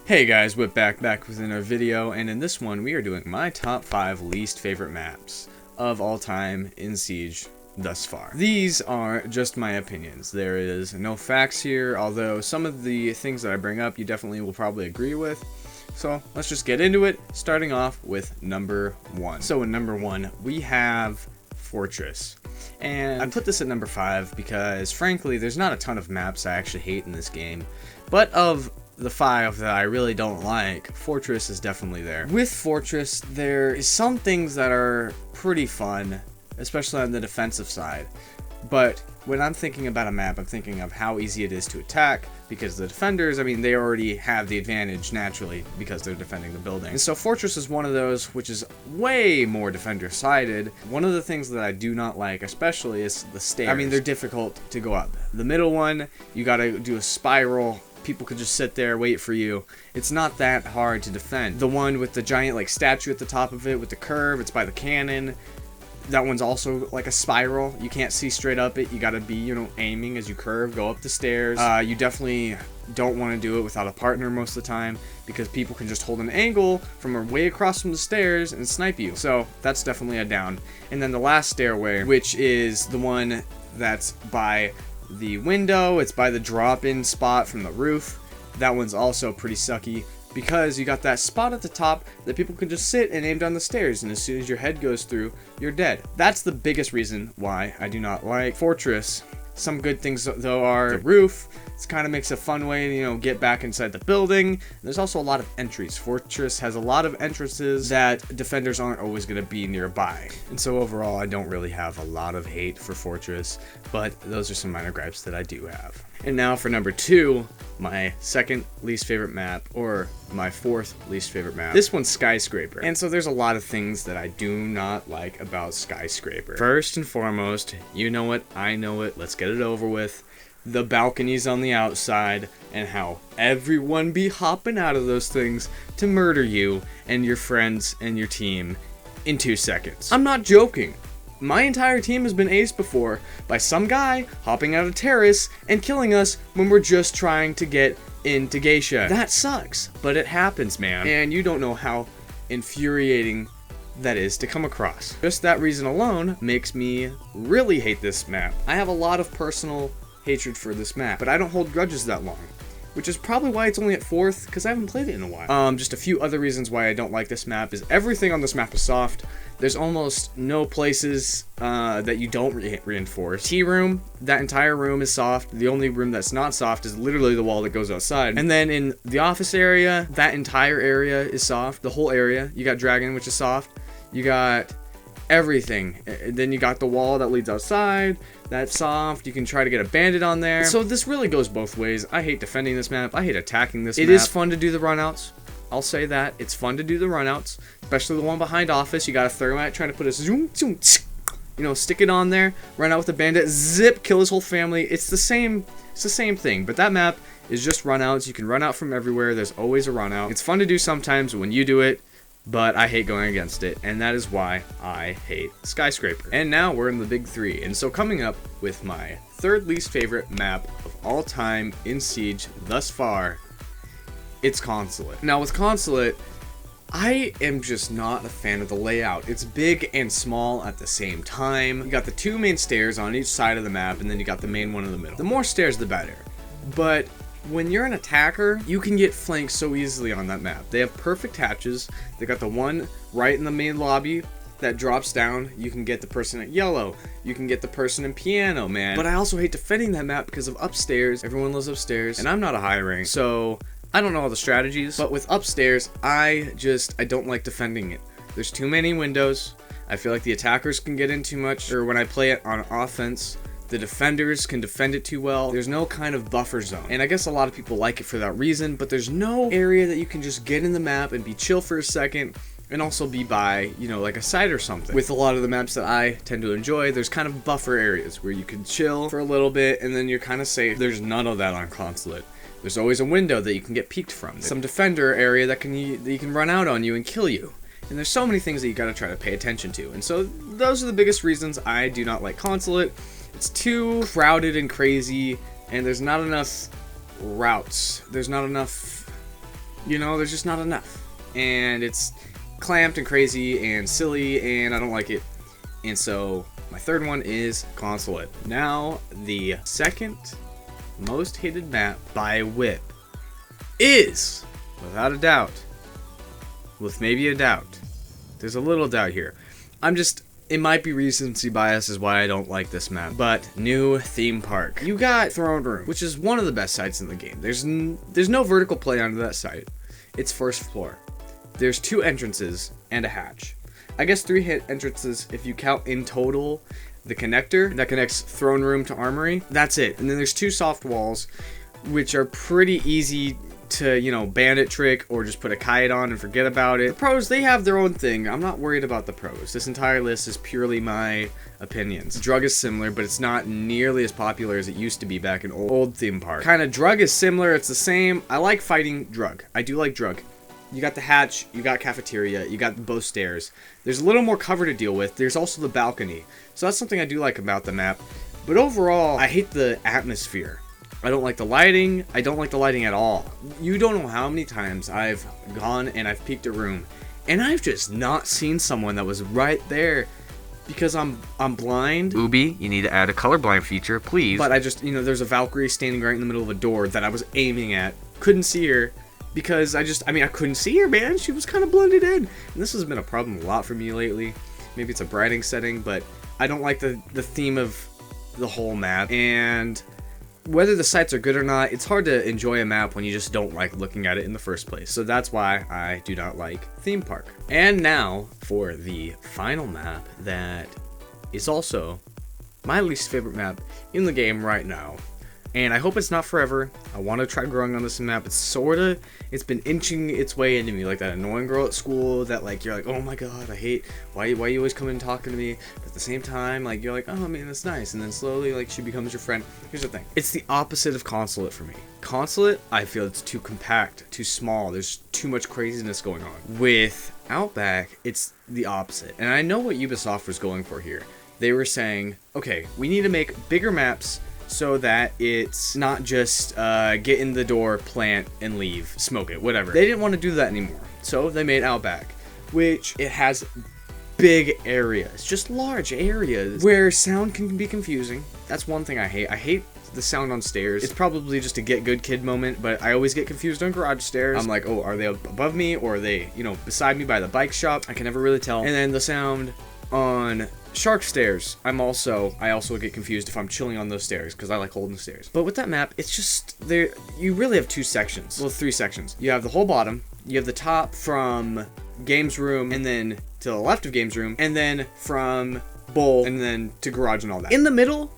Hey guys, back with another video, and in this one we are doing my top 5 least favorite maps of all time in Siege thus far. These are just my opinions. There is no facts here, although some of the things that I bring up you definitely will probably agree with. So let's just get into it, starting off with number 1. So in number 1 we have Fortress. And I put this at number 5 because frankly there's not a ton of maps I actually hate in this game, but of the 5 that I really don't like, Fortress is definitely there. With Fortress, there is some things that are pretty fun, especially on the defensive side. But when I'm thinking about a map, I'm thinking of how easy it is to attack, because the defenders, I mean, they already have the advantage naturally because they're defending the building. And so Fortress is one of those which is way more defender-sided. One of the things that I do not like, especially, is the stairs. I mean, they're difficult to go up. The middle one, you gotta do a spiral. People could just sit there, wait for you. It's not that hard to defend. The one with the giant like statue at the top of it with the curve, it's by the cannon. That one's also like a spiral. You can't see straight up it. You gotta be, aiming as you curve, go up the stairs. You definitely don't want to do it without a partner most of the time, because people can just hold an angle from way across from the stairs and snipe you. So that's definitely a down. And then the last stairway, which is the one that's by the window, it's by the drop-in spot from the roof. That one's also pretty sucky because you got that spot at the top that people can just sit and aim down the stairs, and as soon as your head goes through, you're dead. That's the biggest reason why I do not like Fortress. Some good things though are the roof. It kind of makes a fun way to, get back inside the building. There's also a lot of entries. Fortress has a lot of entrances that defenders aren't always going to be nearby. And so overall, I don't really have a lot of hate for Fortress, but those are some minor gripes that I do have. And now for number 2, my second least favorite map, or my 4th least favorite map. This one's Skyscraper. And so there's a lot of things that I do not like about Skyscraper. First and foremost, you know it, I know it, let's get it over with. The balconies on the outside, and how everyone be hopping out of those things to murder you and your friends and your team in 2 seconds. I'm not joking. My entire team has been aced before by some guy hopping out a terrace and killing us when we're just trying to get into Geisha. That sucks, but it happens, man. And you don't know how infuriating that is to come across. Just that reason alone makes me really hate this map. I have a lot of personal hatred for this map, but I don't hold grudges that long, which is probably why it's only at 4th, because I haven't played it in a while. Just a few other reasons why I don't like this map is everything on this map is soft. There's almost no places that you don't reinforce. Tea room, that entire room is soft. The only room that's not soft is literally the wall that goes outside. And then in the office area, that entire area is soft. The whole area. You got Dragon, which is soft. You got everything. And then you got the wall that leads outside. That's soft. You can try to get a bandit on there. So this really goes both ways. I hate defending this map. I hate attacking this map. It is fun to do the runouts. I'll say that. It's fun to do the runouts, especially the one behind office. You got a thermite trying to put a zoom, stick it on there, run out with a bandit, zip, kill his whole family. It's the same thing, but that map is just runouts. You can run out from everywhere. There's always a run out. It's fun to do sometimes when you do it, but I hate going against it, and that is why I hate Skyscraper. And now we're in the big 3, and so coming up with my 3rd least favorite map of all time in Siege thus far, it's Consulate. Now with Consulate, I am just not a fan of the layout. It's big and small at the same time. You got the 2 main stairs on each side of the map, and then you got the main one in the middle. The more stairs, the better. But when you're an attacker, you can get flanked so easily on that map. They have perfect hatches. They got the one right in the main lobby that drops down. You can get the person at yellow. You can get the person in piano, man. But I also hate defending that map because of upstairs. Everyone lives upstairs, and I'm not a high rank, so I don't know all the strategies. But with upstairs, I don't like defending it. There's too many windows. I feel like the attackers can get in too much, or when I play it on offense, the defenders can defend it too well. There's no kind of buffer zone. And I guess a lot of people like it for that reason, but there's no area that you can just get in the map and be chill for a second and also be by, like a site or something. With a lot of the maps that I tend to enjoy, there's kind of buffer areas where you can chill for a little bit and then you're kind of safe. There's none of that on Consulate. There's always a window that you can get peeked from. Some defender area that you can run out on you and kill you. And there's so many things that you gotta try to pay attention to. And so those are the biggest reasons I do not like Consulate. It's too crowded and crazy, and there's not enough routes. There's not enough you know, there's just not enough. And it's clamped and crazy and silly, and I don't like it. And so my third one is Consulate. Now, the second most hated map by Whip is, without a doubt, with maybe a doubt, there's a little doubt here. It might be recency bias is why I don't like this map, but New Theme Park. You got Throne Room, which is one of the best sites in the game. There's no vertical play onto that site. It's first floor. There's 2 entrances and a hatch. I guess 3 entrances if you count in total the connector that connects Throne Room to Armory. That's it. And then there's 2 soft walls, which are pretty easy to, you know, bandit trick or just put a kite on and forget about it. The pros, they have their own thing. I'm not worried about the pros. This entire list is purely my opinions. Drug is similar, but it's not nearly as popular as it used to be back in old theme park. Kind of Drug is similar. It's the same. I like fighting Drug. I do like Drug. You got the hatch, you got cafeteria, you got both stairs. There's a little more cover to deal with. There's also the balcony. So that's something I do like about the map. But overall, I hate the atmosphere. I don't like the lighting. I don't like the lighting at all. You don't know how many times I've gone and I've peeked a room and I've just not seen someone that was right there because I'm blind. Ubi, you need to add a colorblind feature, please. But I just, you know, there's a Valkyrie standing right in the middle of a door that I was aiming at. Couldn't see her because I couldn't see her, man. She was kind of blended in. And this has been a problem a lot for me lately. Maybe it's a brighting setting, but I don't like the theme of the whole map. And whether the sites are good or not, it's hard to enjoy a map when you just don't like looking at it in the first place. So that's why I do not like Theme Park. And now for the final map that is also my least favorite map in the game right now. And I hope it's not forever. I want to try growing on this map. It's been inching its way into me, like that annoying girl at school that like you're like, oh my god, I hate why you always come in talking to me, but at the same time like you're like, oh man, that's nice, and then slowly like she becomes your friend. Here's the thing, it's the opposite of Consulate for me. Consulate, I feel it's too compact, too small, there's too much craziness going on. With Outback, it's the opposite, and I know what Ubisoft was going for here. They were saying, okay, we need to make bigger maps so that it's not just get in the door, plant, and leave, smoke it, whatever. They didn't want to do that anymore, so they made Outback, which it has big areas, just large areas, where sound can be confusing. That's one thing I hate. I hate the sound on stairs. It's probably just a get good kid moment, but I always get confused on garage stairs. I'm like, oh, are they above me, or are they, you know, beside me by the bike shop? I can never really tell. And then the sound on Shark stairs, I also get confused if I'm chilling on those stairs because I like holding the stairs. But with that map, it's just there. You really have 2 sections, well, 3 sections. You have the whole bottom, you have the top from games room, and then to the left of games room, and then from bowl, and then to garage and all that. In the middle,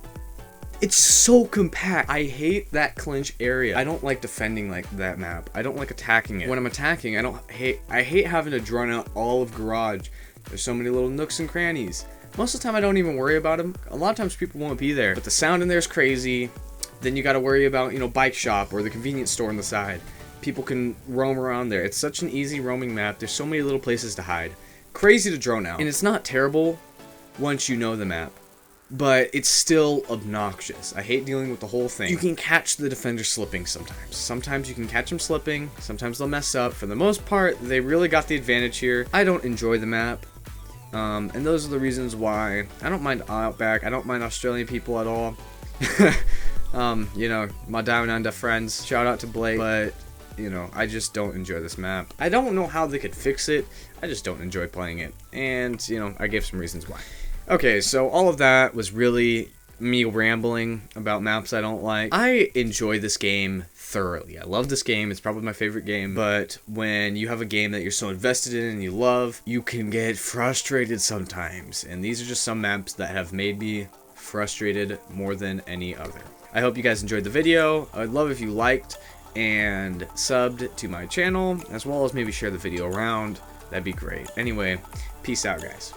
it's so compact. I hate that clinch area. I don't like defending like that map. I don't like attacking it. When I'm attacking, I hate having to drone out all of garage. There's so many little nooks and crannies. Most of the time I don't even worry about them. A lot of times people won't be there, but the sound in there is crazy. Then you got to worry about, you know, bike shop or the convenience store on the side. People can roam around there. It's such an easy roaming map. There's so many little places to hide. Crazy to drone out. And it's not terrible once you know the map, but it's still obnoxious. I hate dealing with the whole thing. You can catch the defender slipping sometimes. Sometimes you can catch them slipping. Sometimes they'll mess up. For the most part, they really got the advantage here. I don't enjoy the map. And those are the reasons why I don't mind Outback. I don't mind Australian people at all. You know, my Down Under friends. Shout out to Blake. But, you know, I just don't enjoy this map. I don't know how they could fix it. I just don't enjoy playing it. And, you know, I gave some reasons why. Okay, so all of that was really me rambling about maps I don't like. I enjoy this game thoroughly. I love this game. It's probably my favorite game. But when you have a game that you're so invested in and you love, you can get frustrated sometimes. And these are just some maps that have made me frustrated more than any other. I hope you guys enjoyed the video. I'd love if you liked and subbed to my channel, as well as maybe share the video around. That'd be great. Anyway, peace out, guys.